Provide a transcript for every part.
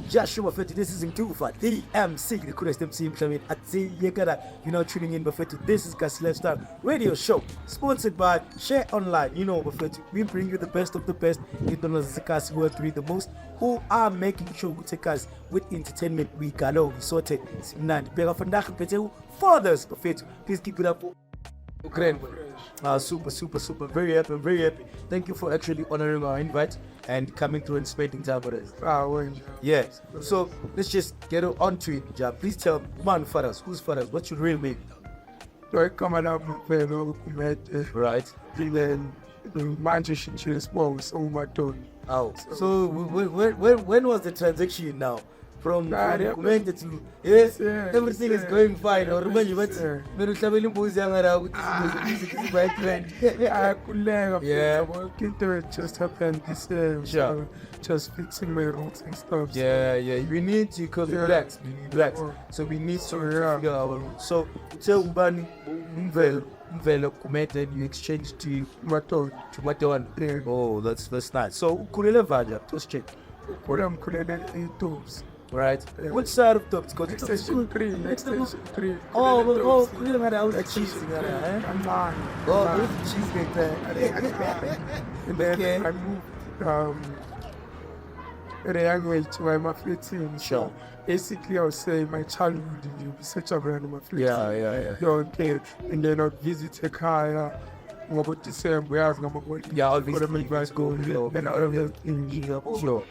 Joshua Fatherr. This is Mduva De MC, the coolest MC. You're now tuning in, Fatherr. This is Kgasi Lifestyle Radio Show, sponsored by Share Online. You know, Fatherr, we bring you the best of the best. You don't know the Kgasi who are doing the most, who are making sure we take us with entertainment. We galo, we sorted, Simnand, Bega Fandak, Fathers, Fatherr. Please keep it up. Ukraine. Super. Very happy. Thank you for actually honoring our invite and coming through and spending time with us. Yeah. So let's just get on to it, Jab. Please tell man Fatherr, who's Fatherr? What's your real name? Coming up Mvelo, Right. then Manchester is Soweto. Oh. So when was the transaction now? From Kumende to yes, everything is going fine. Or remember what? When you travel in Buzanga, music is my trend. Yeah, it just happened this year. Sure. Just fixing my roots and stuff. Yeah. We need to call it blacks. We need blacks. So we need to figure our roots. So tell Ubani Mvelo Kumende, you exchange to Madondo. Madondo. Oh, that's nice. So Kulele Vaja, just check. Right. Which side of top? Because Extension 3. Extension 3. Oh, Kulele Vaja, I was cheesing. I'm lying. Oh, with cheese like that. And then I moved at a young age to my 15. Sure. Basically, I would say my childhood in such a brand my 15. Yeah. Okay. And then I'd visit a car. About the same way as I'll visit make my school. Then I'll have Sure.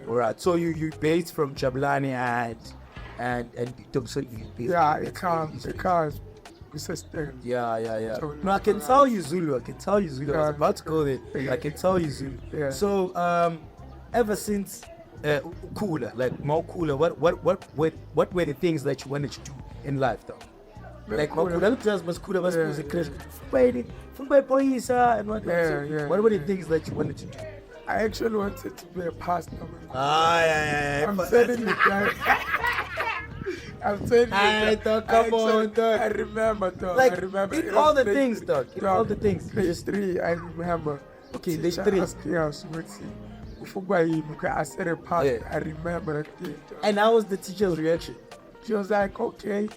Alright, so you based from Jablani and so you it can't resistant. Yeah. No, I can tell you Zulu. I was about to go there. I can tell you Zulu. Yeah. So ever since cooler, like more cooler, what were the things that you wanted to do in life though? Like more cooler, just was cooler, was music, from my boys and what. Yeah. What were the things that you wanted to do? I actually wanted to be a pastor. Yeah. I'm telling you guys. I'm telling you. Come on, dog. I remember, dog. Like, I remember. in all the things, dog. In all the things. There's 3, I remember. Okay, there's 3. I said a pastor. Yeah. I remember that day. And how was the teacher's reaction? She was like, okay.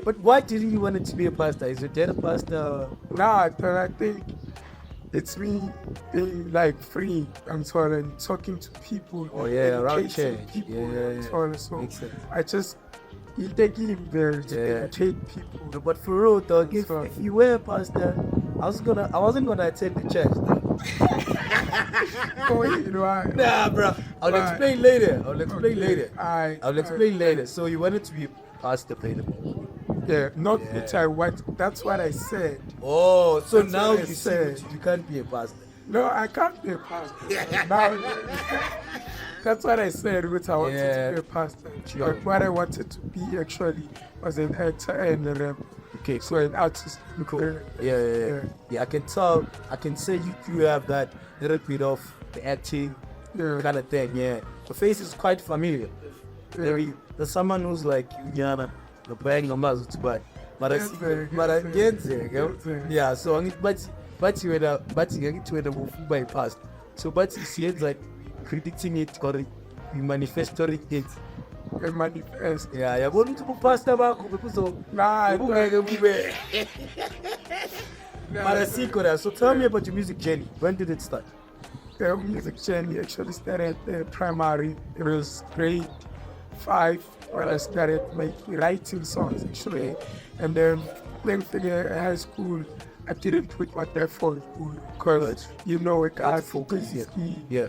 But why didn't you want it to be a pastor? Is your dad a pastor? Nah, I think it's me being like free and so on and talking to people. Oh yeah, around educating church. people Yeah. and so on. So Makes sense. I just taking him there to educate people. No, but for real, dog, if So- you were a pastor, I wasn't gonna attend the church. Oh, you know, Nah, bro. I'll Right. explain later. I'll explain I- later. So you wanted to be a pastor, later. Yeah, not Yeah. which I want. That's what I said. Oh, so That's now what I you see said. you can't be a pastor. No, I can't be a pastor. Now, that's what I said, which I wanted to be a pastor. Sure. But what I wanted to be actually was an actor and a rapper. Okay, So an artist. cool. Yeah. I can tell. I can say you do have that little bit of the acting Yeah. kind of thing. Yeah, the face is quite familiar. There's someone who's like you, Yana, the bang on muzzle to buy. But I get there. Yeah. So but you get to the move by past. So but you see it like predicting it or you manifesting it. A manifest. Yeah. Going to pastor back because Nah, so tell me about your music journey. When did it start? the music journey actually started primary. It was grade 5 when I started writing songs actually. And then playing in high school, I didn't put my effort because you know it I focus. Yeah.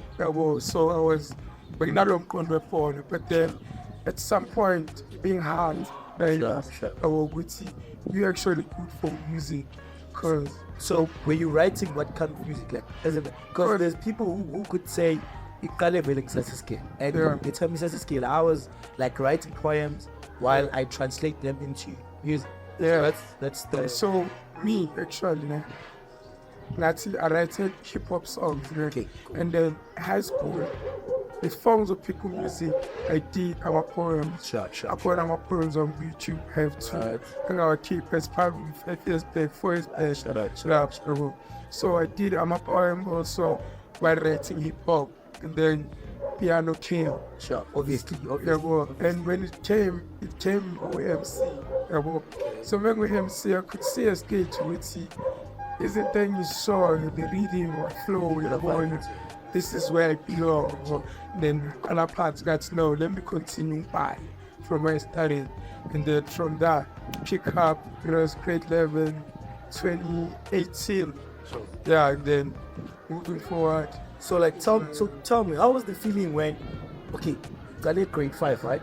So I was but not on phone, but then at some point being hard, like I was you actually good for music because So were you writing what kind of music like? Because there's people who could say you can't have a scale. And they tell me such a scale. I was like writing poems while I translate them into music. Yeah. That's the so me actually I write hip hop songs. Okay. And then high school, the forms of people music, I did our poems. Sure. I put our poems on YouTube, have to. And our keep as part of the first page. So I did my poem also while writing hip hop. and then piano came. Sure, obviously. And when it came with MC. So when we MC, I could see a stage with see. Isn't then you saw the rhythm or flow, this is where I belong. Then other parts got slow. Let me continue by from where I started. And then from that, pick up, grade level 2018. Yeah, and then moving forward. So tell me, how was the feeling when, okay, I did grade 5, right?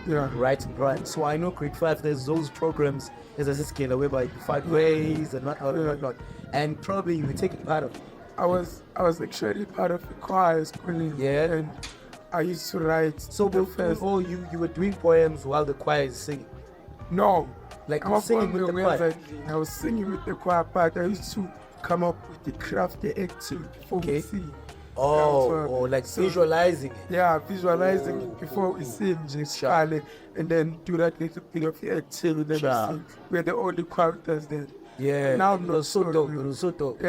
Yeah. Right. So I know grade 5, there's those programs, there's a scale whereby you find ways and whatnot. And probably you were taking part of it. I was actually part of the choir schooling. Yeah. And I used to write. So before you were doing poems while the choir is singing? No. Like I was singing with the choir? I was singing with the choir part. I used to come up with the craft, the acting before we sing. Visualizing it. Yeah, visualizing it before we sing, just and then do that little bit of the acting and then we sing. We're the only characters then. Yeah, now it was so dope. Yeah, it was so dope.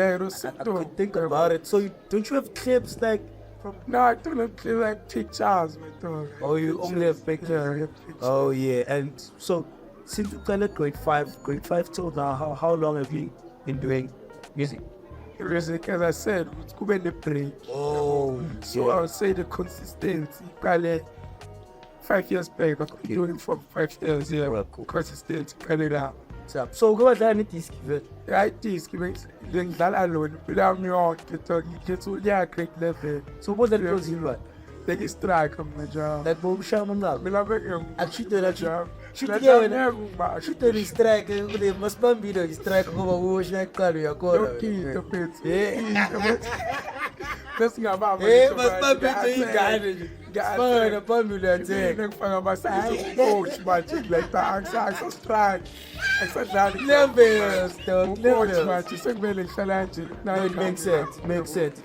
I could think about it. So don't you have clips like from? No, I don't have clips like pictures, my dog. Oh, you only have pictures. Oh yeah, and so since you started grade 5 till now, how long have you been doing music? Music, as I said, it's going to break. Oh, so I would say the consistency, probably 5 years back, I've been doing it for 5 years. Yeah, well, cool. Consistency, probably now. So go ahead and disc. Right, disc, then that alone, without me on, get to grade level. So what that goes in what? They strike on my job. That boom shaman now. We love it. Actually, that job. Shoot the strike, they must not be the strike over who should carry a corner. Let's go about it. Must not be the guy. Fine, upon me that day. Coach, magic like that. I strike. I said that. Never stop. Makes sense.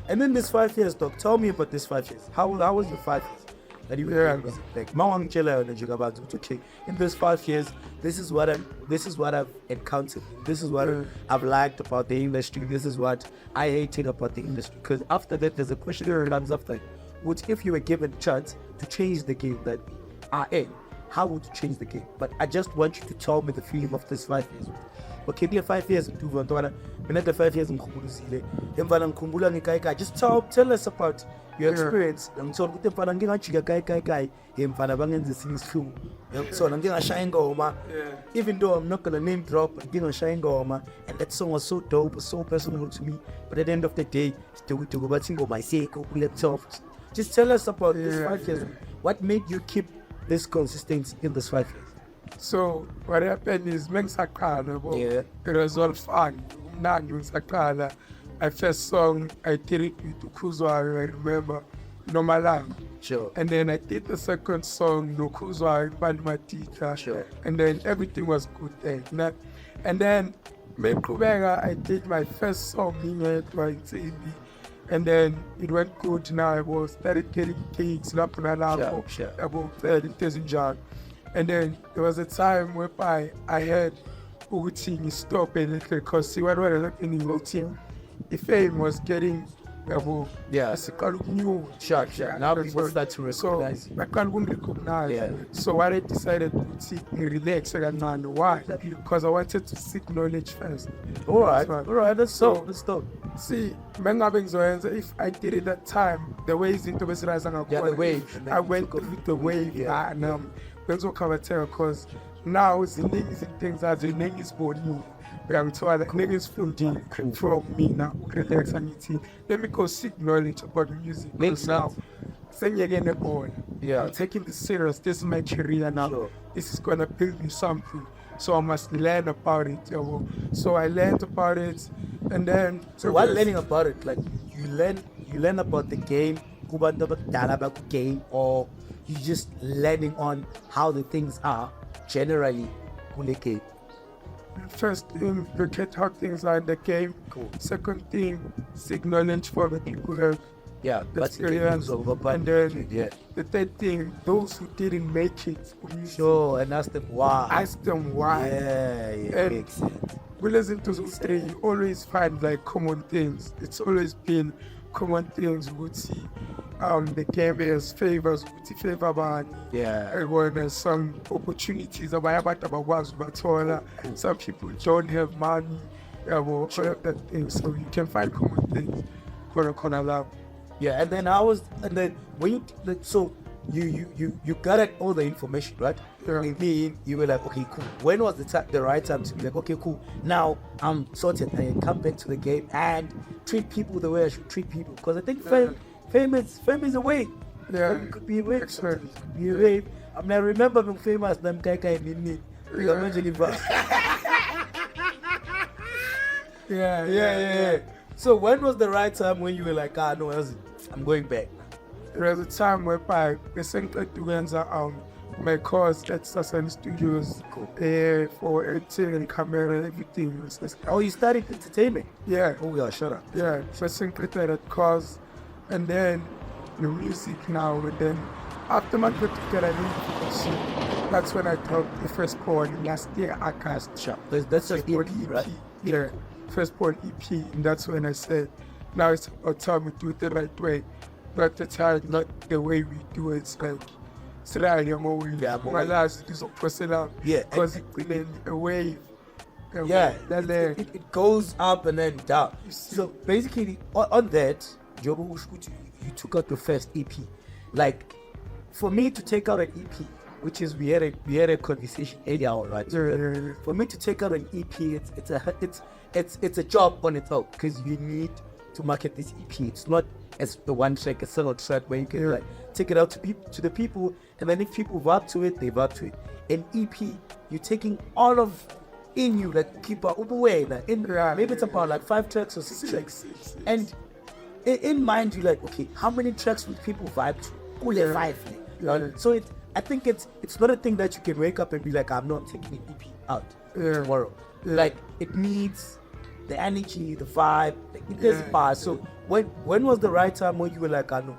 And then this 5 years, Doc. Tell me about this 5 years. How was your 5 years? That you were like Mawang Chela and Jugabad. Okay, in this 5 years, this is what I've encountered. This is what I've liked about the industry. This is what I hated about the industry. Because after that, there's a question that comes after. What if you were given a chance to change the game that are in? How would you change the game? But I just want you to tell me the feeling of this 5 years. Okay, be 5 years in Mduduzi. When at the 5 years in Mduduzi, just tell us about your experience. So even though I'm not gonna name drop, and that song was so dope, so personal to me. But at the end of the day, just tell us about this 5 years. What made you keep this consistency in this 5 years? So what happened is it was all fun. My first song I did it with Ntokozo, I remember, Normal. Sure. And then I did the second song, Ntokozo, I found my teacher. Sure. And then everything was good then. And then I did my first song, and then it went good. Now I was started getting gigs, about 30,000 jobs. And then there was a time whereby I had Uguti stop a little because see what I was looking in the team. The fame was getting it's a kind of new Now people start to recognize. So I can't recognize. So what I decided to relax and why? Because I wanted to seek knowledge first. Alright, that's so. See, if I did it that time, the ways into the wave. I went with the wave and that's what I tell because now the niggas and things are the niggas for you. I'm told that niggas from me now. Let me go seek knowledge about music. Makes now. Saying again I'm taking this serious. This is my career now. Sure. This is gonna build me something. So I must learn about it. So I learned about it, and then. So while learning about it, like you learn about the game, or you just learning on how the things are generally in the game. First thing, look at how things are in the game. Cool. Second thing, seek knowledge for the people who have experience. And then the third thing, those who didn't make it. Sure, and ask them why. Yeah, makes sense. We listen to those three, you always find like common things. It's always been common things would see. The game is favors, would favor man. Yeah. When there's some opportunities, some people don't have money. That thing. So you can find common things for a corner lab. Yeah, and then when you so you gathered all the information, right? Yeah. I mean, you were like, okay, cool. When was the right time to be like, okay, cool. Now I'm sorted. I can come back to the game and treat people the way I should treat people. Because I think fame is a way. Yeah. It could be a way. Exactly. It could be a way. I mean, I remember being famous. Them guy in me. Yeah. So when was the right time when you were like, no, I'm going back? There was a time whereby the center to my course at Sasan Studios for editing and camera and everything. Oh, you studied entertainment? Yeah. Oh, yeah, shut up. Yeah, first that course, and then the music now, and then after my critical that's when I taught the first porn last year I cast. Sure. That's your EP, right? Yeah, first porn EP, and that's when I said, now it's about time we do it the right way. But the time, not the way we do it, it's like, my last is personal. Yeah. Because it's a wave. Yeah, it goes up and then down. So basically, on that, you took out the first EP. Like, for me to take out an EP, which is we had a conversation earlier, right? Yeah. For me to take out an EP, it's a job on its own because you need to market this EP. It's not as the one track, a single track where you can like take it out to the people, and then if people vibe to it, they vibe to it. An EP, you're taking all of in you, like keep all the way, like maybe it's about like 5 tracks or 6 tracks, and in mind you like, okay, how many tracks would people vibe to? Only 5. So I think it's not a thing that you can wake up and be like, I'm not taking an EP out tomorrow. Like it needs the energy, the vibe, it doesn't pass. So when was the right time when you were like, I'm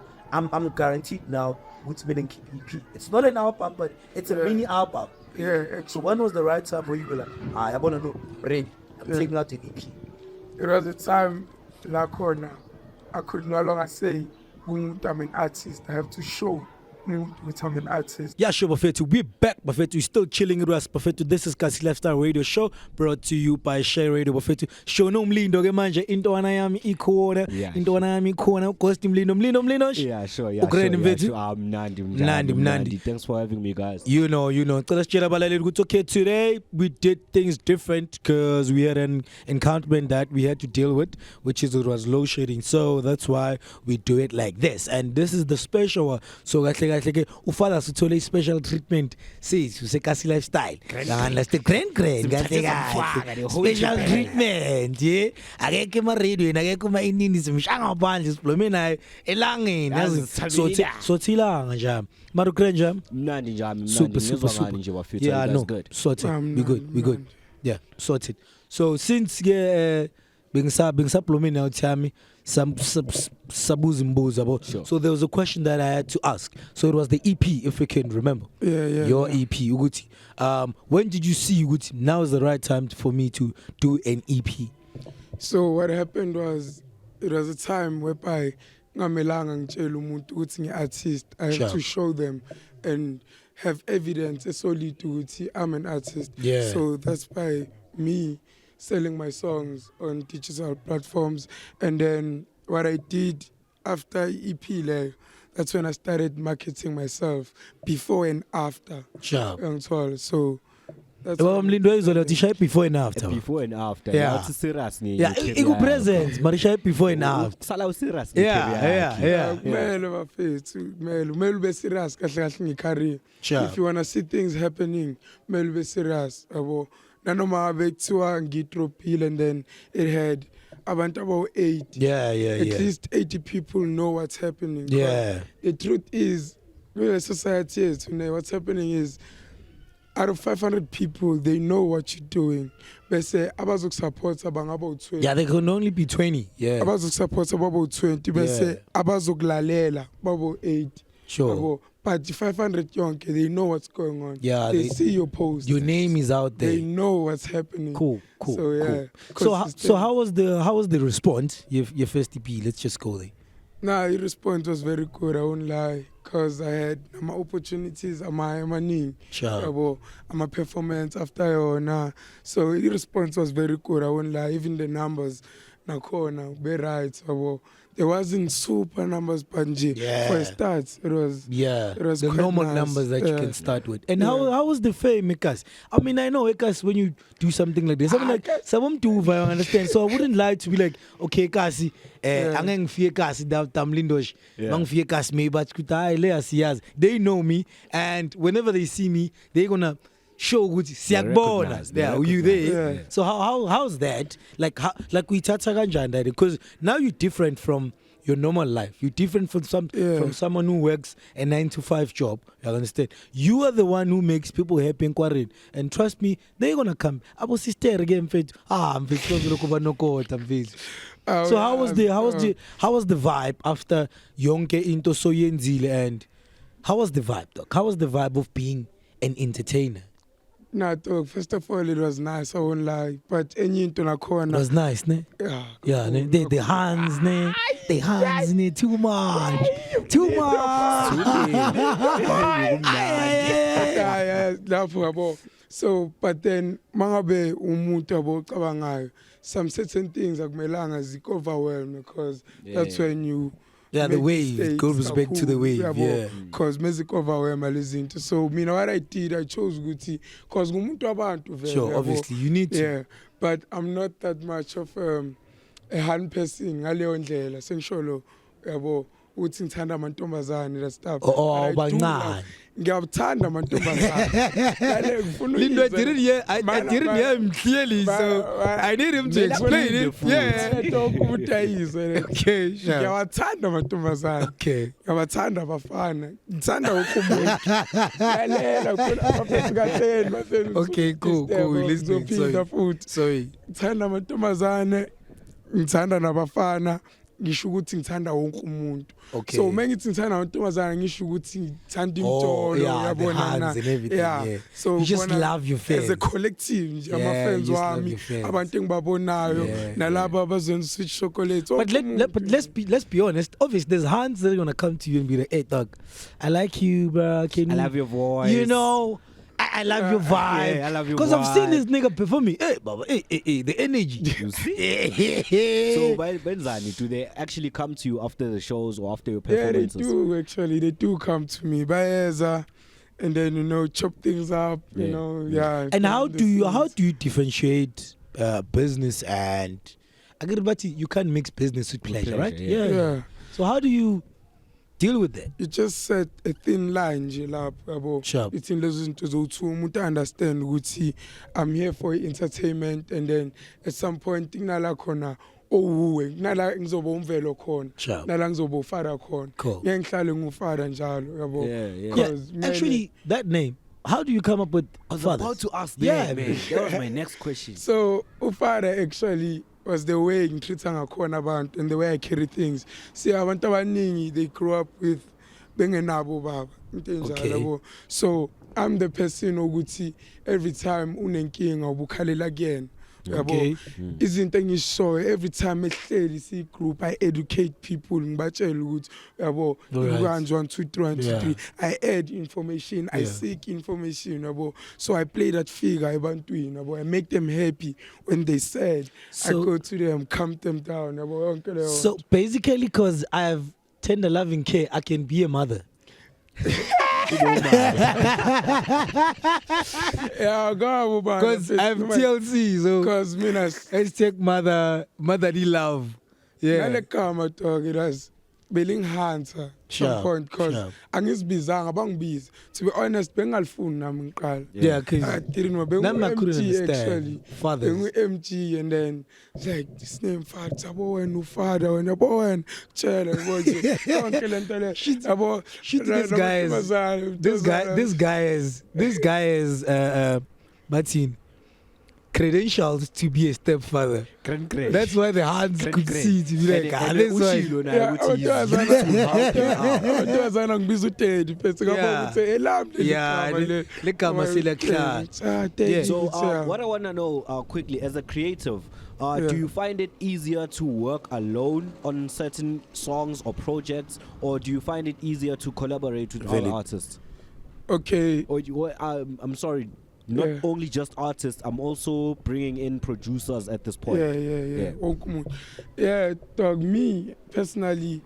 guaranteed now what's been keep EP? It's not an album, but it's a mini album. Yeah. So when was the right time when you were like, I wanna know, ready, I'm taking out an EP? It was a time like now. I could no longer say I'm an artist. I have to show which I'm an artist. Yeah, sure, Bafetu. We're back, Bafetu. We're still chilling with us, Bafetu. This is Kgasi Lifestyle Radio Show, brought to you by Share Radio, Bafetu. Show no mlindo manje into anayami ikona, into anayami ikona, costume mlindo. Yeah, sure. Nandi. Thanks for having me, guys. You know. It's okay. Today we did things different because we had an encounterment that we had to deal with, which is it was low shedding. So that's why we do it like this. And this is the special one. So Fatherr sithole special treatment sethu seKgasi Lifestyle ngana the grand special treatment ye akekho ema-radio akekho ma-inini simshanga phandle siblome naye elangeni sothilanga njani mara ukhule njani Mnandi njami super nje bafethu. yeah That's no good. sorted we good yeah sorted. So since bengisablome now Thami sabuza imbuzo yabo. Sure. So there was a question that I had to ask. So it was the EP, if you can remember. Yeah. Your EP, Uguti. When did you see Uguti? Now is the right time for me to do an EP. So what happened was, it was a time whereby ngamelanga ngitshela umuntu ukuthi ngi-artist. I have to show them and have evidence solid ukuthi I'm an artist. Yeah. So that's by me selling my songs on digital platforms. And then what I did after EP, that's when I started marketing myself, before and after. Sure. So that's before and after. Before and after. Yeah. It's serious. Yeah, iku present, but before and after. Sala serious. Yeah. Kumele ube serious kahle ngecareer. Sure. If you wanna see things happening, kumele ube serious. Nanoma bekuthiwa ngidrophile, and then it had abantu about 8. Yeah. At least 80 people know what's happening. Yeah. The truth is, with society is today, what's happening is, out of 500 people, they know what you're doing. But say abazok support about 20. Yeah, they can only be 20. Yeah. Abazok support about 20. But say abazok lalela about 8. Sure. But the 500 young, they know what's going on. Yeah, they see your post. Your name is out there. They know what's happening. Cool. So yeah. Cool. So how was the response? Your first EP. Let's just go there. Nah, the response was very good, I won't lie. Because I had my opportunities, my money, Sure. my performance after nah. So the response was very good, I won't lie. Even the numbers, nakhona, be right, there wasn't super numbers, but for a start, it was it was the quite normal nice. numbers that you can start with. And Yeah. how was the fame, Kgasi? I mean, I know, Kgasi, when you do something like this, I mean, like, someone do, I understand. So I wouldn't like to be like, okay, Kgasi, I'm going to Kgasi, Tam Lindosh, I'm Kgasi, me, but they know me, and whenever they see me, they're going to show good recognize, they there you there. recognize, yeah. So how's that? Like we tata kanjani, because now you're different from your normal life. You're different from someone who works a 9-to-5 job. You understand? You are the one who makes people happy and quarried. And trust me, they're gonna come. Abo sister again fit. I'm fit. So how was the vibe after Yonke into Soyenzile, and how was the vibe, dog? How was the vibe of being an entertainer? Nah, dog, first of all, it was nice, I won't lie. But any into na It corner. was nice, ne? Yeah, ne? The hands, ne? The hands, ne? Too much. Too much. So, but then, mangabe umuntu yabo kabangayo. Some certain things akumelanga zik-overwhelm because that's when you. Yeah, the make wave. mistakes Goes back to the wave. Yeah. Because music overwhelm alizinto. So mina what I did, I chose Gucci because ngumuntu abantu vele. Sure, yabo. obviously you need to. Yeah, but I'm not that much of a hand person. Ngaleyo ndlela sengisho yabo uthi ngithanda amantombazane that stuff. Oh, But I do bancane. love- Ngiyabuthanda amantombazane. Ngale ngifuna Lindo, I ukuyizwa- didn't hear. I didn't hear him clearly, so I need him to explain it. Yeah. Okay, sure. ngiyawathanda amantombazane. Okay. Ngiyawathanda abafana. Ngithanda wonke umuntu. Lalela khona abafana kaTheni, bafana. Okay, cool. Listening. Ngizophinda futhi. Sorry. Ngithanda amantombazane, ngithanda nabafana, ngisho ukuthi ngithanda wonke umuntu. Okay. So uma ngithi ngithanda amantombazane ngisho ukuthi ngithanda Oh, imtolo, yeah, the yabona hands na. and everything, yeah. So You just bona love your fans. as a collective nje, Yeah, ama-fans you just love wami, your fans. abantu engibabonayo, Yeah, nalabo abazenza sweet chocolate. But wonke let's be honest. Obviously, there's hands that are gonna come to you and be like, "Hey, dog, I like you, bro. Can I you, love your voice. You know, I love your vibe. Yeah, I love your Because I've seen vibe. this nigga performing. Hey, Baba, hey, the energy. So by Benzani, do they actually come to you after the shows or after your Yeah, they performances? do actually. They do come to me, Baeza, and then chop things up. You Yeah. know, yeah. And how behind the do you scenes. differentiate business and Agarbati? You can't mix business with pleasure, right? pleasure, Yeah. So how do you deal with that? You just set a thin line nje lapho yabo. Sure. Between lezo zinto zokuthi umuntu understand ukuthi I'm here for entertainment, and then at some point kunala khona owuwe kunala ngizoba umvelo khona Sure. nala ngizoba uFatherr khona Cool. ngeke ngihlale nguFatherr njalo yabo. Yeah, yeah. Yeah, 'Cause actually, that name. How do you come up with I was Fatherr? about to ask Yeah, that, man. That was my next question. So uFatherr actually was the way ngitreata ngakhona abantu and the way I carry things. See abantu abaningi they grew up with bengenabo baba into enjalo Okay. yabo. So I'm the person ukuthi every time unenkinga ubukhalela kuyena. Okay. Yabo izinto engishoyo every time ehleli si group I educate people ngibatshela ukuthi yabo Alright. kanje 1 2 3 1 2 Yeah. 3 I add information, I Yeah. seek information yabo. So I play that figure ebantwini yabo. I make them happy when they sad. I So- go to them, calm them down yabo yonke leyo. So basically, because I have tender loving care, I can be a mother. yeah, go man. Because I have TLC, so Because mina hashtag motherly love. Yeah. ngale gama dog it has beling hunter Sure, some point because sure. angizibizanga bangibizi. To be honest bengalifuni nami ngiqala. Yeah, because I didn't know. Nami I couldn't MG understand. actually. Fathers. MG and then it's like this name Fatherr. Abo wena uFatherr wena abo wena tshela yabo yonke lento le. Yabo Shit, this guy is Martin credentials to be a stepfather. That's why the hands could see to be like, this why. abantwazana ngibiza udedi phethe Yeah. ukuthi elamle Yeah, le gama selekhlala. Yeah. So what I want to know quickly, as a creative, Do you find it easier to work alone on certain songs or projects, or do you find it easier to collaborate with other artists? Okay. Or I'm sorry, not only just artists, I'm also bringing in producers at this point. Yeah, dog, me personally,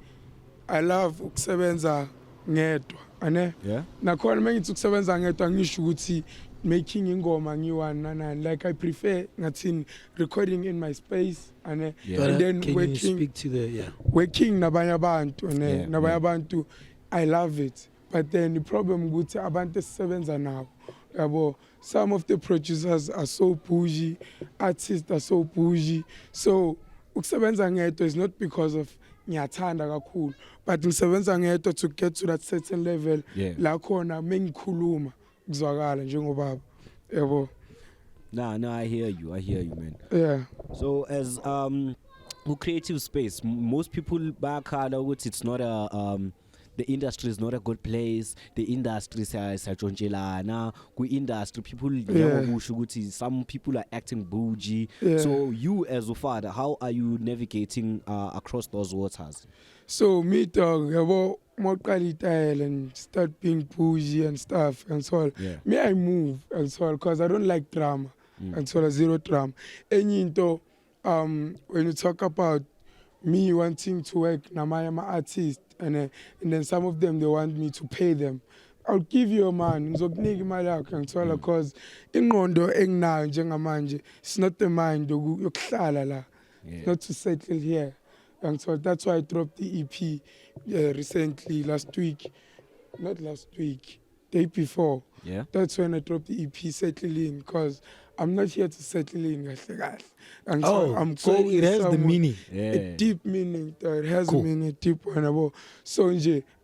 I love ukusebenza ngedwa, ane? Yeah. Nakhona mengithi ukusebenza ngedwa ngisho ukuthi making ingoma ngiwana, like I prefer ngathini recording in my space, ane? And then can working, you speak to the working nabanye abantu, ane? Nabanye abantu, I love it. But then the problem ukuthi abantu esisebenza nabo, yabo, some of the producers are so bougie, artists are so bougie. So ukusebenza ngedwa is not because of ngiyathanda kakhulu, but ngisebenza ngedwa to get to that certain level la khona mengikhuluma kuzwakala njengobaba, yabo. No, I hear you, man. Yeah. So as creative space, most people bakhala ukuthi it's not a the industry is not a good place. The industry sajontjelana. Industry people some people are acting bougie. So you as a father, how are you navigating across those waters? So me dog, yabo, and start being bougie and stuff and so on. Me I move and so on because I don't like drama and so on, zero drama. And when you talk about me wanting to work, I'm an artist, and then some of them they want me to pay them. I'll give you a man, because ingqondo enginayo njengamanje, it's not the mind yokuhlala la, not to settle here. And so that's why I dropped the EP recently, not last week, day before. Yeah. That's when I dropped the EP, Settle In, because I'm not here to settle in. And so I'm so going it has the somewhere. meaning. A deep meaning. It has a meaning, a deep one. So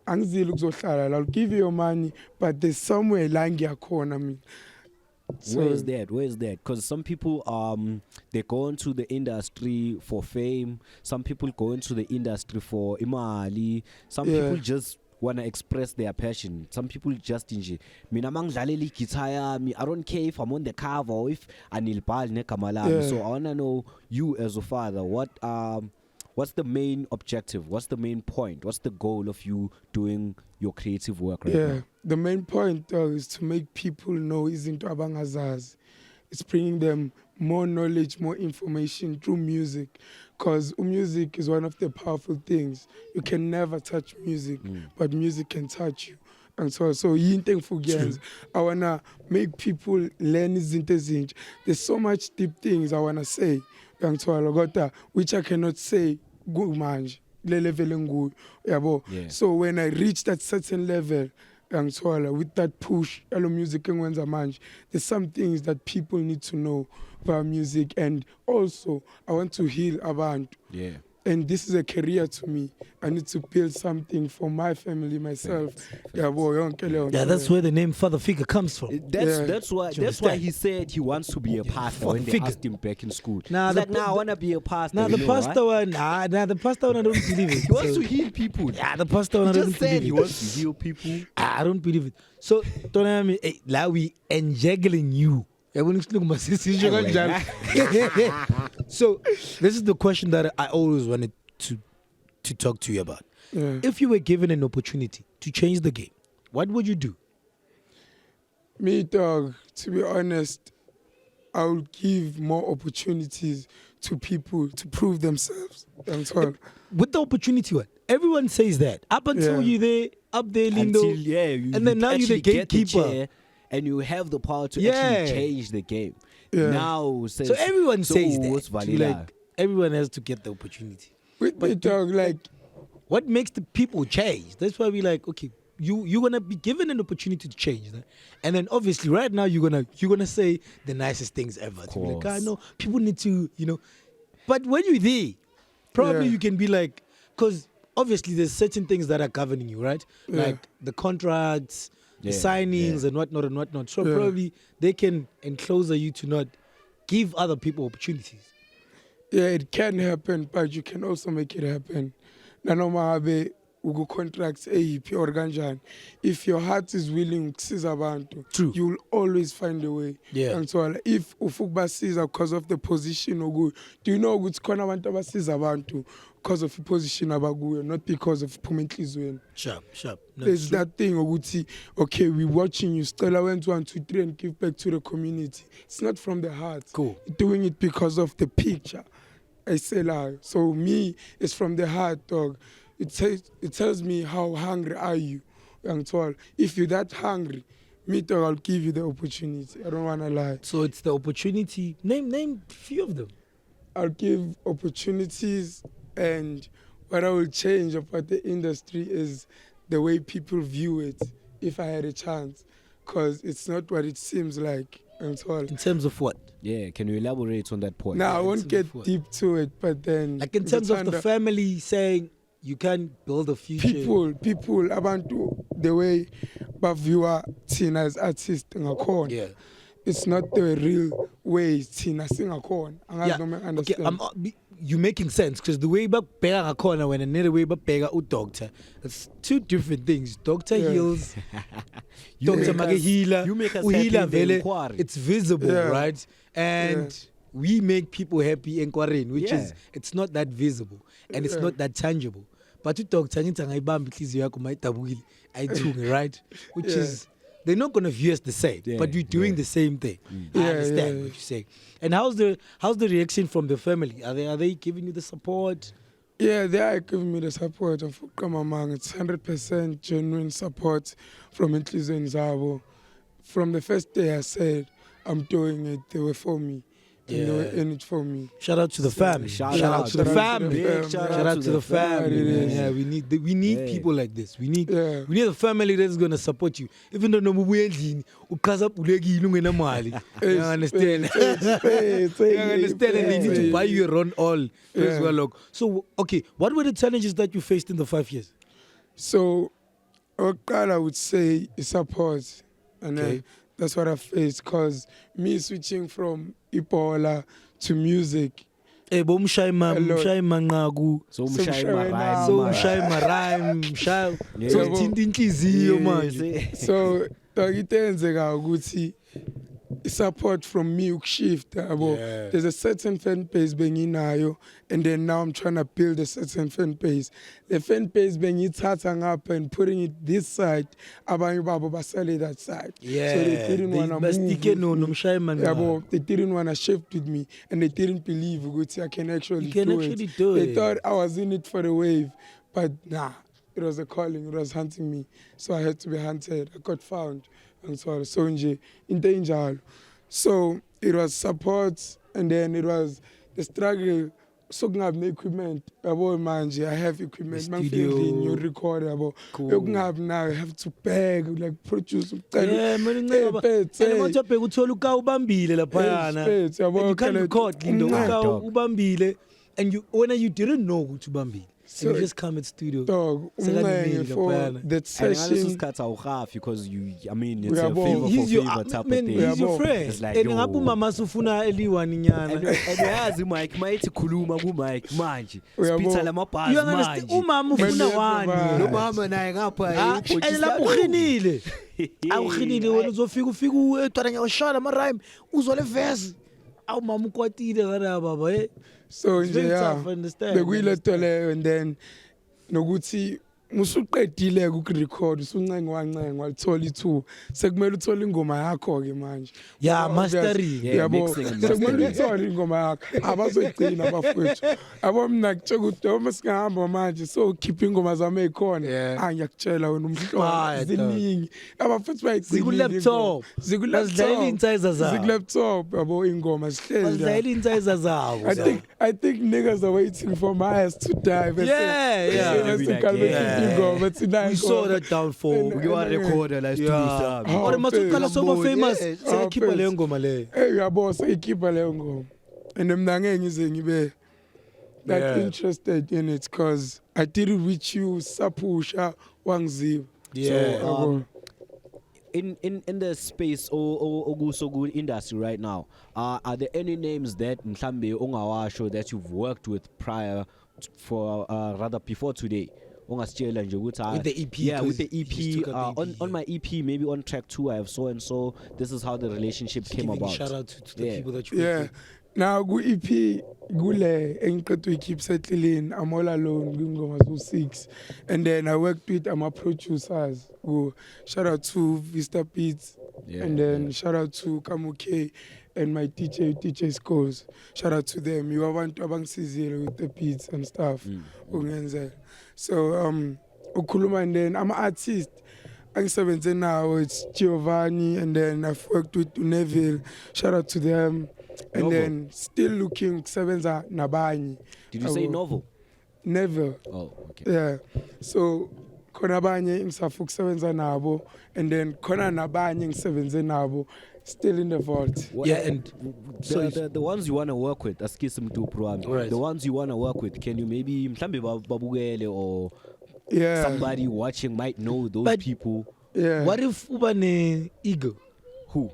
I'll give you your money, but there's somewhere lying your corner. I mean. So, where is that? Because some people they go into the industry for fame. Some people go into the industry for imali. Some people just wanna express their passion. Some people just enjoy. Mina mangidlalela guitar. I don't care if I'm on the cover or if anilbal nekamalami. So I wanna know, you as a father, what's the main objective? What's the main point? What's the goal of you doing your creative work right now? The main point is to make people know izinto abangazazi. It's bringing them more knowledge, more information through music. Because music is one of the powerful things. You can never touch music, but music can touch you. And so yinto for games. I wanna make people learn izinto ezintsha. There's so much deep things I wanna say, which I cannot say good manje. So when I reach that certain level, with that push, music there's some things that people need to know about music, and also I want to heal abantu. And this is a career to me. I need to build something for my family, myself. Yeah, that's where the name Father Figure comes from. That's why he said he wants to be a pastor when they asked him back in school. I want to be a pastor. The pastor one, I don't believe it. He wants to heal people. Yeah, the pastor one, I don't believe it. He wants to heal people. I don't believe it. So, now we enjangling you. So this is the question that I always wanted to talk to you about. If you were given an opportunity to change the game, what would you do? Me, dog, to be honest, I would give more opportunities to people to prove themselves. That's all. With the opportunity, what? Everyone says that. Up until you there, up there, Lindo. And then now you're the gatekeeper. And you have the power to actually change the game. Now, so everyone says that. Like, everyone has to get the opportunity. What makes the people change? That's why we like, okay, you're gonna be given an opportunity to change that. And then obviously right now you're gonna say the nicest things ever. To be like, I know people need to, But when you're there, probably you can be like, because obviously there's certain things that are governing you, right? Like the contracts, the signings and whatnot. So probably they can enclose you to not give other people opportunities. Yeah, it can happen, but you can also make it happen. Nanoma uku-contracts eyiphi or kanjani, if your heart is willing ukusiza abantu, True. you'll always find a way. Yeah. And so if ufukubasiza because of the position okuyo, do you know ukuthi khona abantu abasiza abantu because of the position abakuyo, not because of phuma enhlizweni? Sharp. No, There's true. that thing ukuthi, okay, we watching you, Stella went 1, 2, 3 and give back to the community. It's not from the heart. Cool. You're doing it because of the picture. I say like, so me, it's from the heart, dog. It tells me how hungry are you, young tall. If you're that hungry, me dog, I'll give you the opportunity. I don't wanna lie. So it's the opportunity. Name few of them. I'll give opportunities, and what I will change about the industry is the way people view it if I had a chance, because it's not what it seems like. And so In terms of what? Yeah, can you elaborate on that point? now I in won't terms get of what? deep to it, but then Like in terms of the family saying you can build a future. people abantu the way baviewa thina as artists ngakhona. Yeah. It's not the real way thina singakhona. Yeah. Angazi noma Okay, understand. you're making sense because the way babheka ngakhona when another way babheka udoctor, it's two different things. Doctor Yeah. heals, You doctor make make us- healer, you make us uhila happy in the vele, inquiry. it's visible, Yeah. right? And we make people happy in quarantine, which is Yeah. it's not that visible and it's Yeah. not that tangible. But udoctor ngithi angayibamba inhliziyo yakho mayidabukile ayithunge, right? Which Yeah. is they're not gonna view us the same, Yeah, but we're doing yeah. the same thing. I Yeah, understand yeah, what yeah. you're saying. And how's the reaction from the family? Are they giving you the support? Yeah, they are giving me the support of Kamamang. It's 100% genuine support from Intlizweni Zabo. From the first day I said I'm doing it, they were for me. And they were Yeah. in it for me. Shout out to the family. Shout out to the to the family. family. Shout out to the family. family. Man. Yeah, we need Yeah. people like this. We need Yeah. a family that's gonna support you. Even though no mubuye endlini uqhaza bulekile ungena mali. You understand? You understand? And they need to buy you around all. Yeah. Well, so okay, what were the challenges that you faced in the 5 years? So, I would say is support. And Okay. that's what I faced. Because me switching from Ipola to music, Bomshayima Hello. nqaku. So So umshaya mshaya marime, So man. umshaya rhyme, mshaya. Yeah. So Yabo. thinta inhliziyo manje. Yes, so ngitenzeka ukuthi support from me ukushift yabo. Yeah. There's a certain fan base benginayo, and then now I'm trying to build a certain fan base. The fan base bengithatha ngapha and putting it this side, abanye babo basale that side. Yeah. So they didn't want to Bastike no move. nomshayima Yabo, they didn't want to shift with me, and they didn't believe ukuthi I can actually You can do actually it. do They it. thought I was in it for the wave, but nah, it was a calling. It was hunting me, so I had to be hunted. I got found, and so nje in danger. So it was support, and then it was the struggle. So kungabi equipment yabo manje I have equipment The mangifika studio. you record yabo Cool. yokungabi now I have to beg like produce Yeah, man, Hey, Pete, and manje ubheka uthola uka ubambile laphayana. Pete, yabo, And you can't kale- record Lindo Mm. uka Dog. ubambile and you didn't know ukuthi ubambile. So- And you just come at studio. dog Sekadimile for laphayana. that And ngaleso session. sikhathi awuhafi because I mean it's a Uyabo. favor for He's your favor type man, of thing. he's your Uyabo. friend. It's like, And yo. ngapha umama usufuna eliwani nyana. And yazi Mike mayithi khuluma ku Mike manje. Uyabo. Spitha lamabhazi You understand? manje. Umama ufuna Manje wani. yeprovide. Lo mama naye ngapha Ah, ubhotshisa and lapho lo. uqinile. Awuqinile wena uzofika etwana nyawashaya ama rhyme uzole verse. Awu mama ukwatile kana baba eh. So It's nje very yeah tough, understand, bekuyilento leyo, and then nokuthi musuqedile ukurecord usuncenga wancenga walithola ithuba sekumele uthole ingoma yakho ke manje. Yeah, Obvious. mastering. Yeah, Yabo, mixing and sekumele mastering. uthole ingoma yakho abazoyigcina abafowethu abo mina kutshela ukuthi uma singahamba manje so khipha ingoma zami ezikhona Yeah. ngiyakutshela wena Fire, umhlobo ziningi abafowethu bayigcinile Ziku-laptop. Bazidlalela iy'nsayeza zabo. ziku-laptop yabo ingoma zihlezi la. Bazidlalela insayeza zabo. I think niggas are waiting for my ass to die. Yeah, yeah. Be like, yeah. We saw that downfall. And- You are recorder like Yeah. stuff. Oh, Or masuqala soba famous. Yes. Sekhipha Oh, leyo ngoma leyo. Hey yabo seyikhipha leyo ngoma. And mina ngeke ngize ngibe that Yeah. interested in it because I did it with you sapusha wangiziva. Yeah. So, yabo. In the space or kuso good industry right now, are there any names that mhlambe ungawasho that you've worked with prior for rather before today? ongasitshela nje ukuthi With the EP, yeah, with the 'cause you just EP took out the EP, on my EP, maybe on track 2 I have so and so, this is how the relationship came Giving about. shout out to the Yeah. people that you Yeah. work Now go EP gule engiqedwe keep settling. I'm all alone ngingoma zo6. And then I worked with my producers. Go shout out to Vista Beats. Yeah, And then shout out to Kamuke and my teacher Schools. Shout out to them. You want to abangisizile with the beats and stuff. Ungenza. So ukhuluma, and then I'm an artist. Angisebenze now, it's Giovanni, and then I've worked with Neville. Shout out to them. And Novel. then still looking kusebenza nabanye. Did you say novel? Neville. Oh, okay. Yeah. So khona abanye ngisafuna ukusebenza nabo, and then khona nabanye ngisebenze nabo still in the vault. Yeah, and the ones you want to work with, askisi Mduduzi, Right. the ones you want to work with, can you maybe mhlambe babukele, or Yeah. somebody watching might know those But- people? Yeah. What if ubane ego, Who?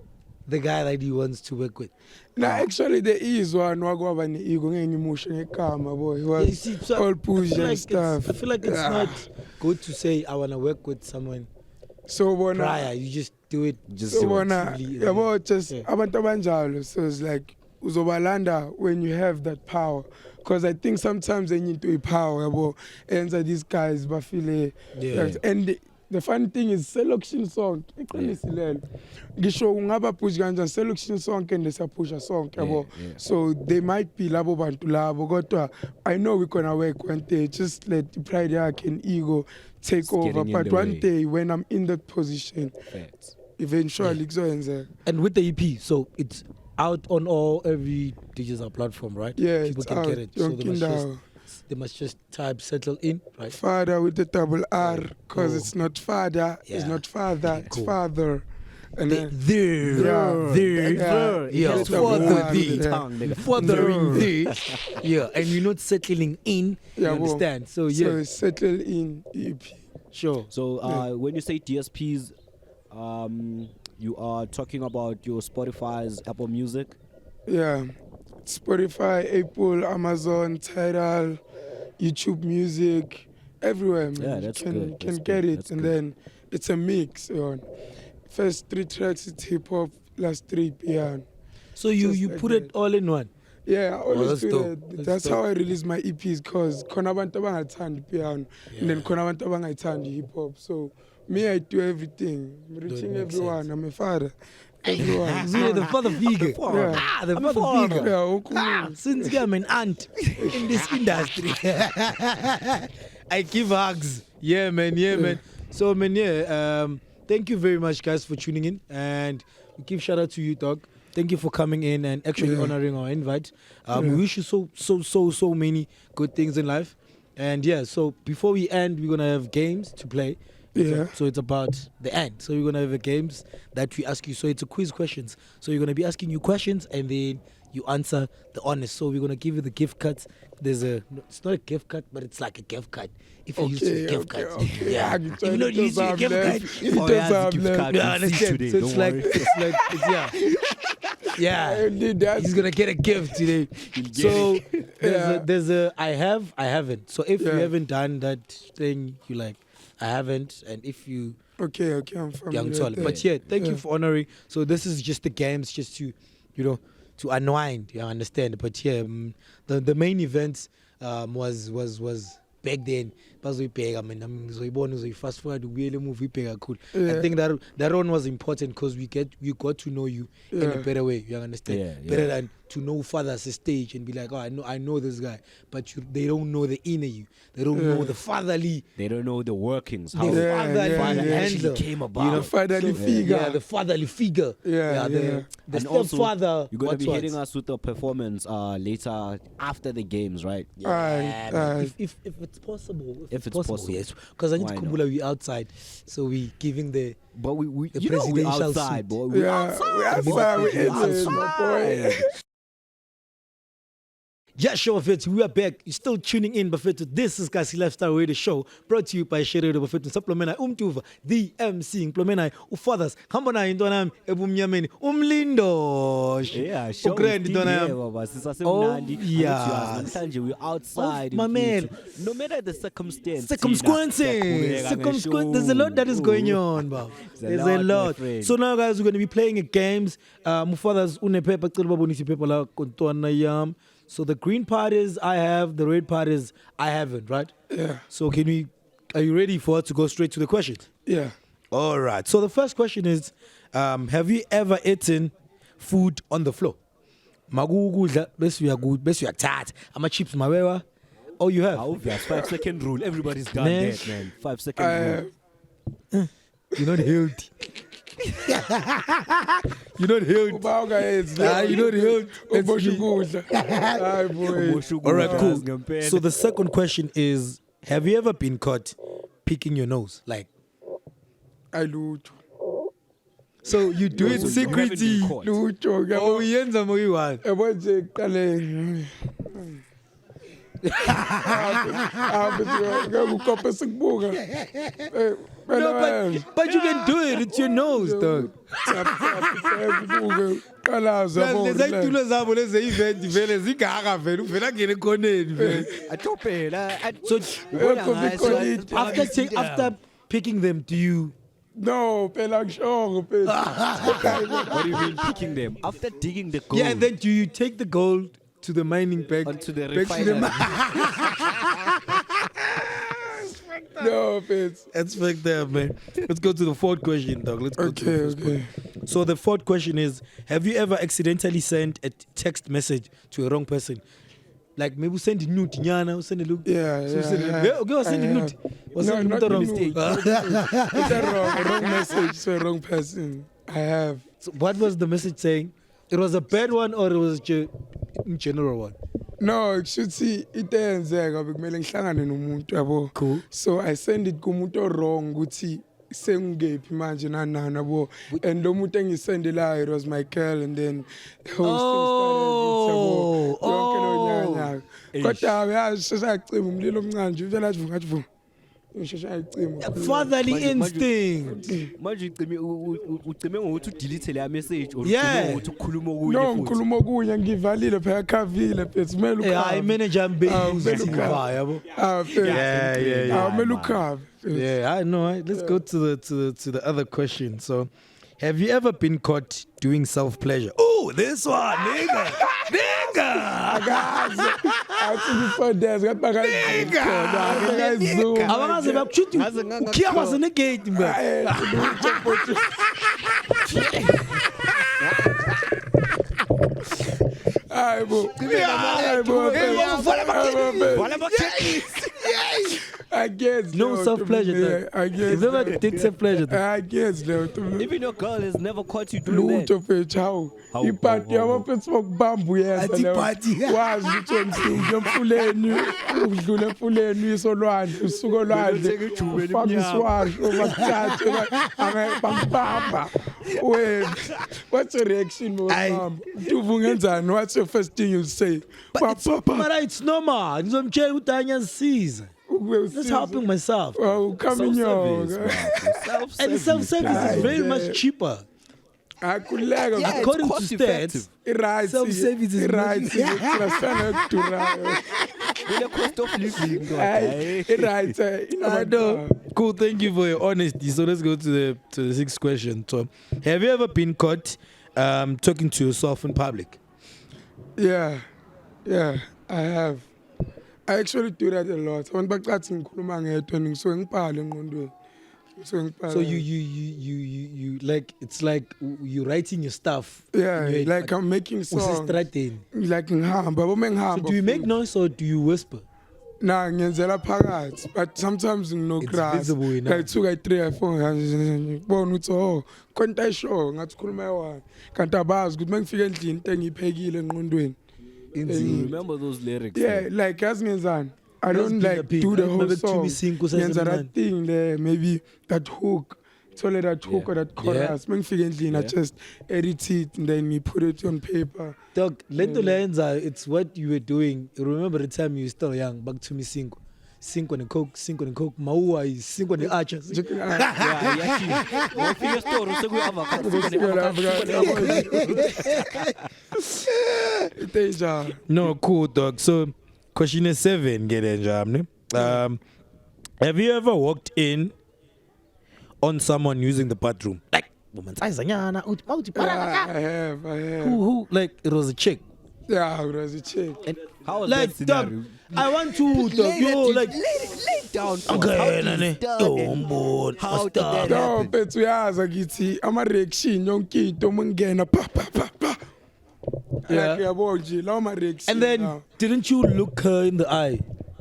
the guy that he wants to work with? Now actually there is one wakwaba ne ego ngeke emotion ngekama boy. He Yeah, you was see, so all I push feel and like stuff. I feel like it's Yeah. not good to say I want to work with someone So bona prior. You just do it. Just so do it. bona actively, yabo just Yeah. abantu abanjalo, so it's like uzobalanda when you have that power, because I think sometimes they need to power yabo, and so these guys bafile. Yeah. And the funny thing is selection song iqinisile ngisho ungaba push kanjani selection song and lesapusha song yabo. yeah. So they might be labo bantu labo, kodwa I know we're gonna work one day. Just let the pride yakhe and ego take It's over, getting in but the one way. day when I'm in that position, Facts. eventually kuzoyenza. And with the EP, so it's out on all every digital platform, right? Yeah, People it's can out. get it. So Yonke they must just type settle in, right? Father with the double R, because Cool. it's not father, it's Yeah. not father, it's Cool. father. And then There, Yeah. there, Yeah. yeah, It's for a the word, thing, yeah. Tongue, nigga. furthering the, yeah, and you're not settling in. You Yeah, well, understand? So so yeah, it's settle in EP. sure. So when you say DSPs, you are talking about your Spotify's, Apple Music. Yeah, Spotify, Apple, Amazon, Tidal, YouTube Music, everywhere, man. Yeah, You that's can, good, can that's get good, it, that's and good. then it's a mix. First 3 tracks it's hip hop, last 3 piano. So you Just you like put that. it all in one. Yeah, I always that's do dope. that. That's That's dope. how I release my EPs, because khona abantu abangathandi piano, and then khona abantu abangayithandi hip hop. So me, I do everything. I'm reaching makes everyone. sense. I'm a father. Everyone. So you're the father figure. Yeah. Ah, the father figure. Yeah, okay. Ah, since I'm an aunt in this industry, I give hugs. Yeah, man. Yeah, man. So, man, yeah. Thank you very much, guys, for tuning in, and we give shout out to you, dog. Thank you for coming in and actually Yeah. honoring our invite. We wish you so many good things in life. And yeah, so before we end, we're gonna have games to play. Yeah. So it's about the end. So we're gonna have a games that we ask you. So it's a quiz questions. So you're gonna be asking you questions and then you answer the honest. So we're gonna give you the gift cards. It's not a gift card, but it's like a gift card. If you use a gift card, yeah. If you don't use a gift card, Oh, yeah, the gift card you we'll see understand. today, So it's don't like, worry. it's yeah. Indeed, that's He's gonna get a gift today. So there's a I haven't. So if you Yeah. haven't done that thing, you like I haven't, and if you okay, I'm familiar. young with tall. that. But yeah, thank you Yeah. for honoring. So this is just the games, just to to unwind. You understand? But yeah, the main event was back then. Bazoyibheka mina ngizoyibona uzoyifast forward ubuyele movie ibheka kakhulu. I Yeah. think that one was important because we got to know you in a Yeah. better way. You understand? Yeah, yeah. Better than to know Father's stage and be like, oh, I know this guy, but they don't know the inner you. They don't know the fatherly. They don't know the workings. The How Yeah, fatherly yeah, father yeah. actually handler. came about. You know, Fatherly So, figure. Yeah, the fatherly figure. Yeah, the yeah. the And also, stepfather. you're gonna be what? hitting us with a performance later after the games, right? Yeah, man. Alright. If it's possible. If it's possible. yes. Because I need Why to not? kumbula we outside, so we giving the But we The you know we presidential outside, suit. boy. We Yeah, outside. we outside, we outside. inside, my boy. Yes, show Bafethu, we are back. You're still tuning in, Bafethu. This is Kgasi Lifestyle Radio Show, brought to you by Shere Bafethu. Supplementa Mduva De MC. Implementa Father's. Hambona indona ebumnyameni. Lindo. Yeah, show Grand indona. Oh, yeah. We're outside. My man. No matter the circumstance. Circumstances. There's a lot that is going on, bro. There's a lot. So now, guys, we're going to be playing games. Father's une paper, paper la kontwana yam. So the green part is I have, the red part is I haven't, right? Yeah. So are you ready for us to go straight to the question? Yeah. All right. So the first question is, have you ever eaten food on the floor? Magugudla, best we are good, best we are tight. I'm chips mawewa. Oh, you have? Obvious 5-second rule. Everybody's done that, man. 5-second rule. You're not healthy. You're not healthy. You're not healthy. All right, cool. So the second question is, have you ever been caught picking your nose? Like, I loot. so you do it secretly. Oh, yenza moyiwan. No, but you can do it. It's your nose, dog. So after picking them, do you? No, what What do you mean picking them? After digging the gold. Yeah, and then do you take the gold to the mining bag? Onto the back to the refinery. No, it's That's fucked up, man. Let's go to the fourth question, dog. Let's go to the first one. So the fourth question is, have you ever accidentally sent a text message to a wrong person? Like maybe send a nude, nyana, send a look. Yeah, So yeah, send yeah. okay, send a nude. Was No, it not the the wrong nude. mistake? It's a wrong message to a wrong person. I have. So what was the message saying? It was a bad one or it was a general one? No, should see it enzeka bekumele ngihlangane nomuntu yabo. Cool. So I send it kumuntu wrong ukuthi sengiphi manje nanana yabo. And lo muntu engisendelayo it was my girl and then the whole thing started yonke lo nyanya. Kodwa uyashayacima umlilo omncane nje uvela athi ngathi vu. Fatherly instinct. Manje ucime ngokuthi udelete le message or Yeah. ngokuthi ukhuluma okunye No, futhi. ngikhuluma okunye ngivalile phela khavile bese kumele I manager Ah, mbe Yeah, I know. Right? Let's go to the other question. So, have you ever been caught doing self pleasure? Oh, this one, nigga. Abakaze bakuthi ukhiyaza negate mba. I guess No self pleasure. I guess If ever did self pleasure. I guess Even your girl has never caught you doing that. lutho fethu hawu ipati yabafethu bokubamba uyenza leyo wazi ukuthi wemsinga emfuleni udlule emfuleni isolwandle usuku olwandle ufaka iswasho bakuthathe bangibamba what's your reaction mama Mduva ungenzani what's your first thing you say But it's normal. Ngizomtshela ukuthi anyazisiza. That's helping myself. coming Self-service, And self-service is very much cheaper. akuleka Yeah, According it's to cost-effective. stats, right self-service is right much- lasana kudurayo With the cost of living, right I know. Cool. Thank you for your honesty. So let's go to the sixth question. So, have you ever been caught talking to yourself in public? Yeah, I have. I actually do that a lot. Abantu bacathi ngikhuluma ngedwa ngisuke ngibhale engqondweni. So you like it's like you writing your stuff. Yeah, in your- like I'm making songs. Usestradeni. Like ngihamba, boma So ngihamba. do you make noise or do you whisper? Nah, ngiyenzela phakathi, but sometimes ngino It's grass. visible enough. Like 2 or 3 or 4 ngibona ukuthi oh, konta show ngathi khuluma yawa. Kanti abazi ukuthi mangifika endlini into engiphekile engqondweni. Remember those lyrics? Yeah, like as ngenzani. I Let's don't be the like people. do the whole Maybe song. Tumisinko says Ngenza it, that man. thing there, maybe that hook. ngithole that hook or that chorus. Mengifike endlini, I just edit it and then we put it on paper. Dog, lento lenza, it's what you were doing. Remember the time you were still young, back to me cinco. Cinco and coke, Maua is cinco and archer. No, cool, dog. So, question is 7, get it, have you ever walked in on someone using the bathroom? Like, I have. Who? Like, it was a chick. Yeah, it was a chick. And how was like, that scenario? dog, I want to, dog, lay down. Okay, How did that No, happen? but we have a gitty. I'm a reaction, young kid, Domangena, pa. Yeah. And then, didn't you look her in the eye?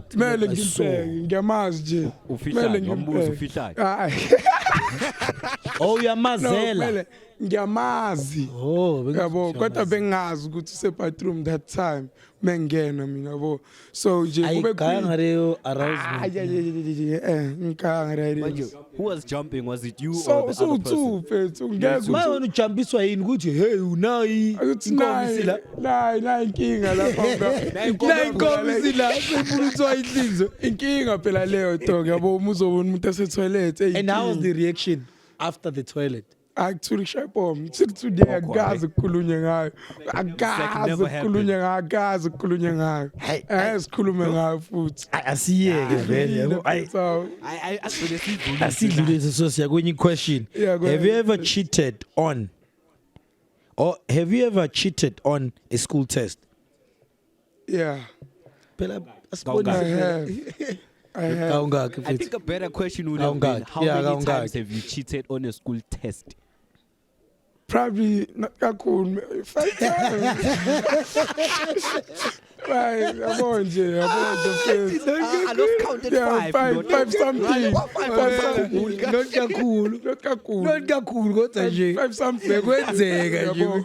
Smelling Gamaz, Oh, you're Mazela. Ngiyamazi. Oh, yabo kodwa bengazi ukuthi sebathroom that time mengena mina yabo so nje kube ngare arousement Who was jumping? Was it you or so the other person? Mfethu ngeke ma wena ujambiswa yini ukuthi hey unayi inkomo sila la inkinga lapha la inkomo sila sephuluthwa inhliziyo inkinga phela leyo dog yabo umuzobona umuntu esetoilet and how was the reaction after the toilet? Actually, shayibom today akazi ukukhulunywa ngayo akazi ukukhulunywa ngayo asikhulume ngayo futhi asiyeke vele asidlule so siya kwenye question. Have you ever cheated on a school test? Yeah, Phela I have. I think a better question would have been, how many times have you cheated on a school test? Probably not kakhulu 5 times. Right, I'm on the I lost counted 5. Five something. Not kakhulu kodwa nje 5 something. bekwenzeka nje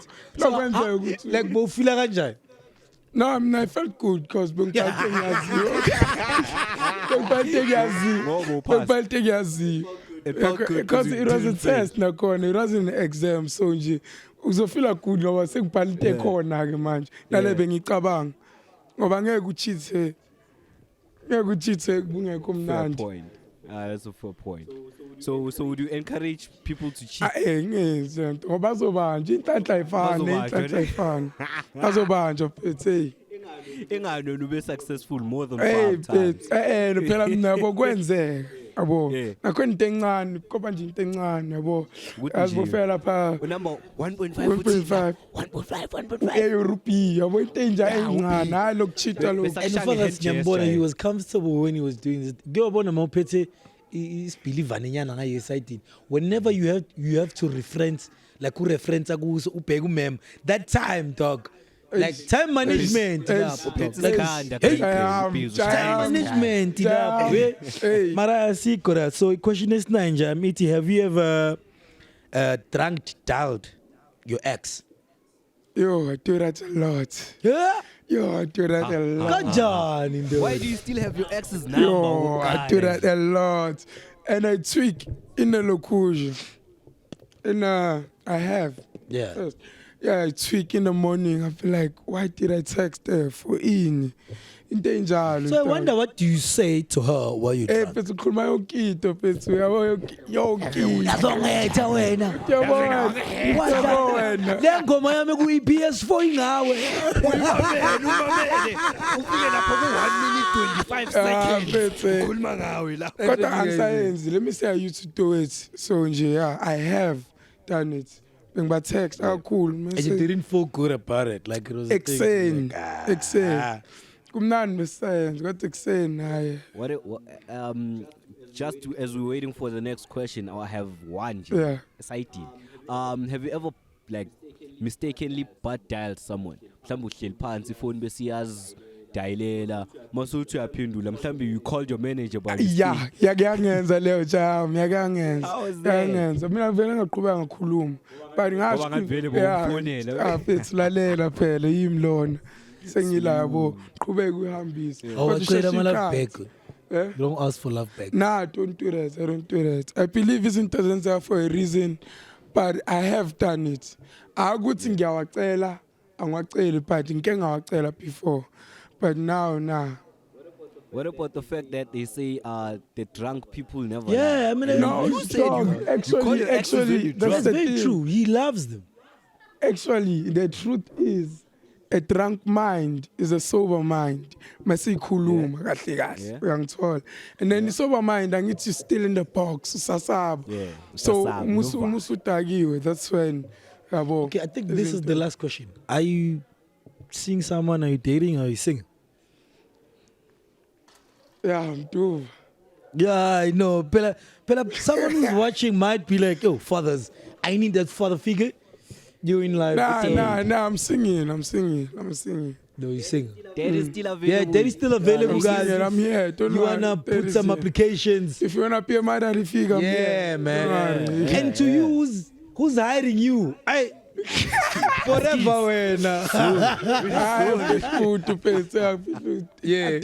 like bofila kanjani? No, I felt good because because it was a test nakhona, it wasn't an exam, so nje uzofila good ngoba sekubhalite khona ke manje nale bengicabanga ngoba ngeke uchithe kungekho mnandi. That's a fair point. So would you encourage people to cheat? Ngeze ngoba bazobanja inhlanhla ayifani bazobanjwa phethe Engano ube successful more than 5 times. Phela mina yabo kwenzeka yabo nakho into encane koba nje into encane yabo azibofela lapha Number 1.5 Europe yabo into enja encane hayi lokuchita lo. And Phakathi ngiyambona he was comfortable when he was doing it. Ngiyobona mawuphethe isibhilivane nyana ngaye side. Whenever you have to reference like ureference akuso ubheka umem that time dog. Like time management time management mara sikora. So question is 9 Jamiti, have you ever dialed your ex? Yo, I do that a lot. Yeah? Yo, I do that a lot. Why do you still have your ex's number? Yo, I do that a lot. And I tweak in the location. And I have. Yeah. First. Yeah, I tweak in the morning. I feel like, why did I text her for in danger? So I wonder, what do you say to her while you drunk? Phethu khuluma yokito phethu yokito. Yazongetha wena. Yabona. Le ngoma yami ku PS4 ingawe. Ufike lapho ku 1 minute 25 seconds. Khuluma ngawe la. Kodwa angisayenzi. Let me say I used to do it. So nje yeah, I have done it. But text, cool. And you didn't feel good about it, like it was exciting. Kumnandi science, got exciting. Just as we're waiting for the next question, I have one. Yeah. Have you ever like mistakenly butt dialed someone? Mhlawumbe uhleli phansi phone besiyazi dayilela masuthi uyaphendula mhlawumbe you called your manager but yakuyenza leyo jam yakuyenza mina vele ngaqhubeka ngakhuluma but ngavele bokufonela phethu lalela phela yimi lona sengilabo qhubeka uhambise awucela mala back Yeah? You don't ask for love back. Nah, don't do that. I don't do that. I believe izinto zenza for a reason, but I have done it. Akuthi ngiyawacela, angwaceli, but ngike ngawacela before. But now, nah. What about the fact that they say the drunk people never Yeah, lie? I mean, No, you said you- actually, exes that's that's the very thing. true. He loves them. Actually, the truth is, a drunk mind is a sober mind. Masikhuluma kahle kahle, uyangithola. And then the sober mind, angithi still in the box, usasaba. Yeah, So usasaba, umusudakiwe, that's when yabo. Okay, I think this is the last question. Are you seeing someone? Are you dating? Or are you single? Yeah, Mduva. Yeah, I know. Pela, someone who's watching might be like, "Yo, fathers, I need that father figure." You in life? Nah, I'm singing. No, you sing. That is still available. Yeah, that is still available, I'm guys. singing, I'm here. Don't You worry. wanna That put is some here. applications? If you wanna be a mother figure, I'm Yeah, here. man. Don't worry. And to you, who's hiring you? Forever, when. Yeah.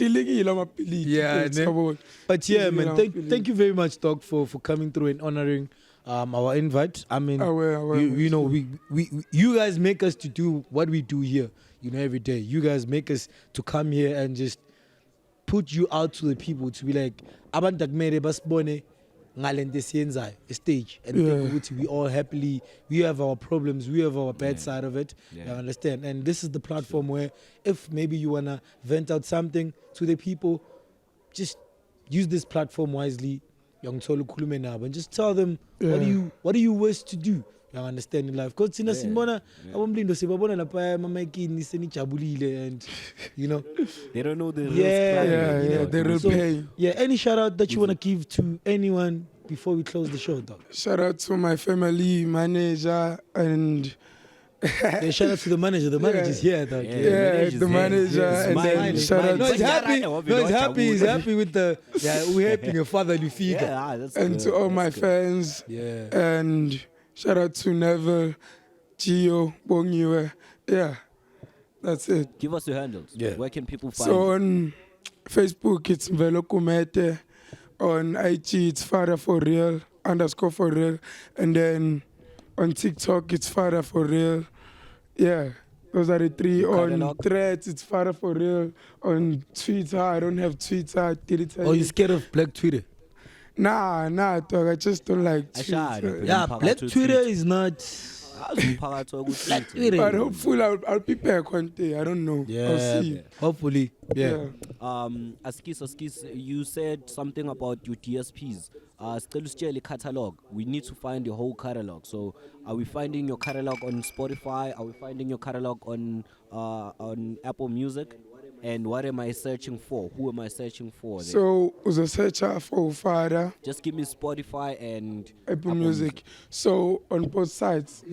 But yeah, man. Thank you very much, Doc, for coming through and honoring our invite. I mean, you know, we you guys make us to do what we do here, you know, every day. You guys make us to come here and just put you out to the people to be like, abantu akumele basibone ngalento esiyenzayo stage, and think ukuthi we all happily, we have our problems, we have our bad side of it. You understand? And this is the platform where if maybe you wanna vent out something to the people, just use this platform wisely. Young Tolu Kulume now, and just tell them what do you wish to do. You understand in life? Because Tina Simbona, Abomblindo Sibabona Lapa Mamaki Niseni Chabulile, and you know They don't know the real The real pain. Yeah, any shout out that you wanna give to anyone before we close the show, dog? Shout out to my family, manager, and Yeah, shout out to the manager. The manager's here, dog. the manager, and then shout out. No, he's happy. No, he's happy. He's happy with the. Yeah, we're helping a fatherly figure. And to all my fans, and shout out to Neville, Gio, Bongiwe. Yeah, that's it. Give us your handles. Yeah. Where can people find So you? on Facebook, it's Mvelo Kumete. On IG, it's Father for Real _for real. And then on TikTok, it's Father for Real. Yeah, those are the three. On Threads, it's Father for Real. On Twitter, I don't have Twitter. I deleted Oh, you it. scared of Black Twitter? Nah, dog. I just don't like Twitter. Yeah, Black Twitter is not. Black But hopefully I'll be back one day. I don't know. I'll see. Hopefully. Yeah. Askis, you said something about your DSPs. Still catalog. We need to find your whole catalog. So, are we finding your catalog on Spotify? Are we finding your catalog on Apple Music? And what am I searching for? Who am I searching for? There? So, was a searcher for Father. Just give me Spotify and Apple Music. So on both sides,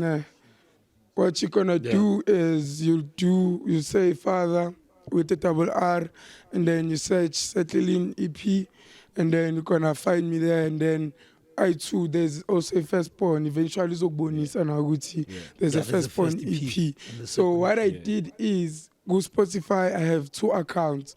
what you're gonna do is you say Father with a double R, and then you search Settling EP, and then you're gonna find me there, and then I too, there's also a firstborn. Eventually, Zogbonis and Aguti. There's a firstborn EP. So what I did is go Spotify. I have 2 accounts.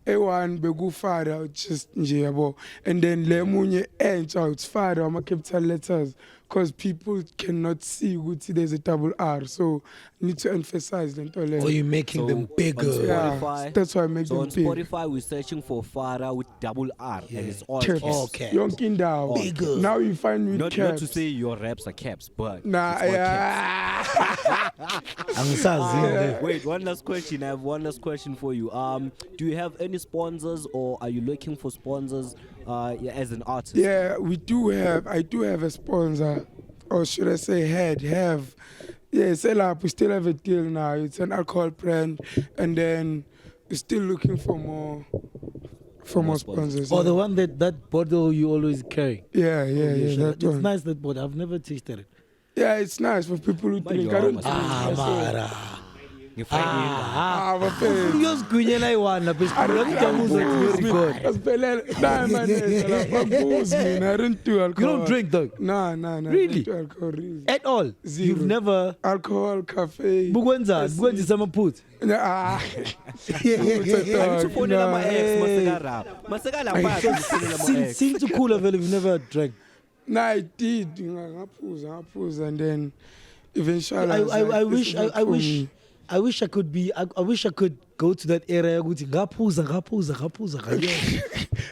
A1 Begu Father, just njebo, and then Lemunye Encha, it's Father. I'm a capital letters because people cannot see Guti. There's a double R, so I need to emphasize them. Or you're making them bigger. Spotify, that's why I make so them on big. Spotify, we're searching for Father with double R, and it's all Caps. caps. caps. Yonking down. Bigger. Now you find me Not caps. to say your raps are caps, but Nah, it's all caps. Wait, one last question. I have one last question for you. Do you have any sponsors, or are you looking for sponsors as an artist? Yeah, I do have a sponsor, or should I say have. Yeah, Selap, we still have a deal now. It's an alcohol brand, and then we're still looking for more sponsors. Or the one that bottle you always carry. Yeah, that It's one. nice, that bottle. I've never tasted it. Yeah, it's nice for people who drink. I don't drink. Mara. Ufuna uyozigwinyela i-one lapha esikolweni ngiyakuzwa ukuthi record. Asiphelele. Nah, man. Bambuzi mina. I don't do alcohol. You don't drink though? Nah. Really? I don't do alcohol. Really. At all? Zero. You've never Alcohol, cafe. bukwenzisa amaphutha? Ufonela ama-ex masekala phansi Since ukhula vele you've never drank. Nah, I did. Ngaphuza, and then eventually I wish I could be. I wish I could go to that area. Ngaphuza.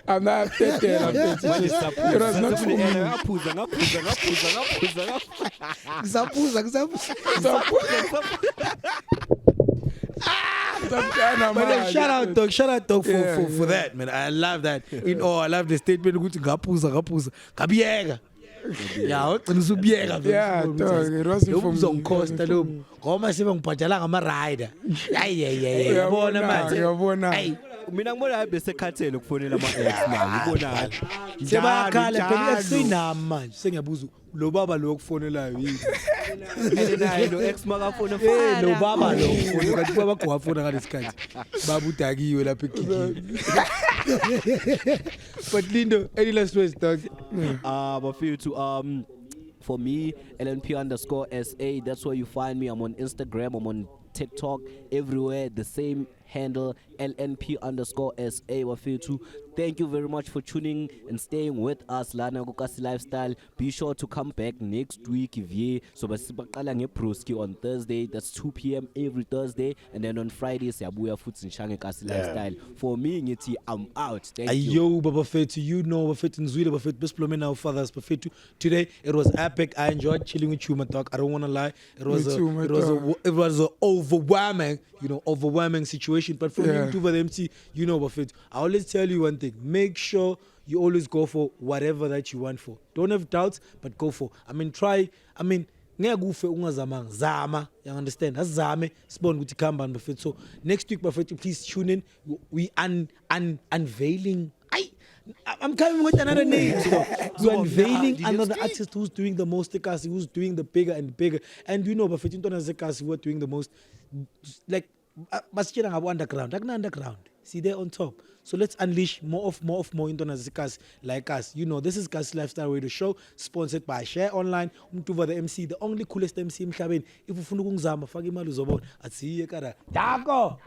I'm not updated. It was not for me. But shout out dog for that, man. I love that. I love the statement ngaphuza. Kabiyeka. Yeah, ngizubiyeka vele. Yeah, dog, it wasn't for me. Uzongikhosta lo. Ngoma sebengibhadala ngama-rider. Hayi. Yabona manje. Hey. mina ngibona hayi bese khathele ukufonela ama-ex manje ubona sebakhala phela esinami manje sengiyabuza lo baba lo kufonelayo yini naye lo ex makafona lo baba lo ufona kanti baba gwafona ngalesikhathi babudakiwe lapha ekhikini. But Lindo, any last words, dog? But for you to for me, LNP_SA, that's where you find me. I'm on Instagram, I'm on TikTok, everywhere, the same handle, LNP_SA. Wafethu, thank you very much for tuning and staying with us lana Kgasi Lifestyle. Be sure to come back next week if ye so basibaqala ngebroski on Thursday, that's 2 p.m. every Thursday, and then on Friday siyabuya futhi nshange Kgasi Lifestyle. For me ngithi I'm out. Thank you. Ayo baba fethu, you know bafethu nzwile bafethu besplome now fathers bafethu. Today it was epic. I enjoyed chilling with you, my dog. I don't want to lie. It was a overwhelming, overwhelming situation. But for me, Mduva De MC, bafethu, I always tell you one thing: make sure you always go for whatever that you want for. Don't have doubts, but go for. Try. Ngekufe ungazamanga zama, you understand? Asizame sibone ukuthi khambani bafethu. So next week bafethu, please tune in. We unveiling. I'm coming with another name. We're unveiling another artist who's doing the most Kgasi, who's doing the bigger and bigger. And bafethu into Kgasi who are doing the most, like basitshela ngabo underground. See, they're on top. So let's unleash more into Kgasi like us. This is Kgasi Lifestyle Radio Show, sponsored by Share Online, Mduva De MC, the only coolest MC emhlabeni. If ufuna ukungizama faka imali uzobona. Atsiye kara. Dako.